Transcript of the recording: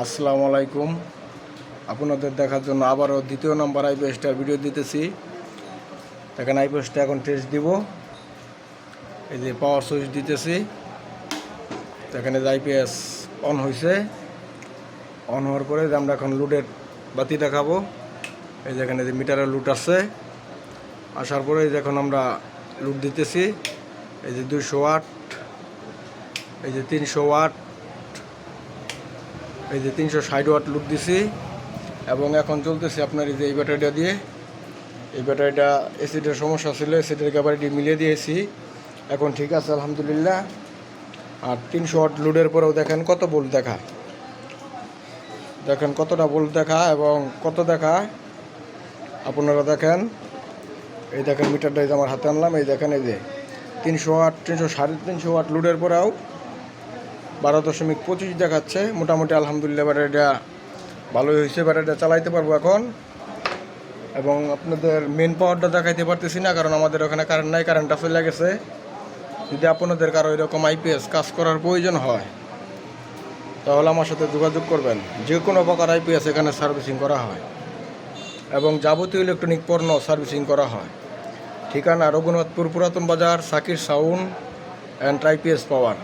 আসসালামু আলাইকুম। আপনাদের দেখার জন্য আবারও দ্বিতীয় নম্বর আইপিএসটার ভিডিও দিতেছি। এখানে আইপিএসটা এখন টেস্ট দিব। এই যে পাওয়ার সুইচ দিতেছি, এখানে যে আইপিএস অন হয়েছে। অন হওয়ার পরে যে আমরা এখন লুডের বাতি দেখাবো। এই যে এখানে যে মিটারের লুট আছে, আসার পরে এই যে এখন আমরা লুট দিতেছি। এই যে 200 ওয়াট, এই যে 300 ওয়াট, এই যে 360 ওয়াট লুট দিছি। এবং এখন চলতেছে আপনার এই যে এই ব্যাটারিটা দিয়ে। এই ব্যাটারিটা এসিডের সমস্যা ছিল, এসিডের ক্যাপাসিটি মিলিয়ে দিয়েছি, এখন ঠিক আছে আলহামদুলিল্লাহ। আর 300 ওয়াট লোডের পরেও দেখেন কত ভোল্ট দেখায়, দেখেন কতটা ভোল্ট দেখা এবং কত দেখায় আপনারা দেখেন। এই দেখেন মিটারটা এই যে আমার হাতে আনলাম, এই দেখেন এই যে 300 ওয়াট, 300-350 ওয়াট লোডের পরেও 12.25 দেখাচ্ছে। মোটামুটি আলহামদুলিল্লাহ ব্যাটারিটা ভালোই হয়েছে, ব্যাটারিটা চালাইতে পারবো এখন। এবং আপনাদের মেন পাওয়ারটা দেখাইতে পারতেছি না, কারণ আমাদের ওখানে কারেন্ট নাই, কারেন্টটা চলে গেছে। যদি আপনাদের কারো এরকম আইপিএস কাজ করার প্রয়োজন হয় তাহলে আমার সাথে যোগাযোগ করবেন। যে কোনো প্রকার আইপিএস এখানে সার্ভিসিং করা হয় এবং যাবতীয় ইলেকট্রনিক পণ্য সার্ভিসিং করা হয়। ঠিকানা রঘুনাথপুর পুরাতন বাজার, Shakir sound and IPS power.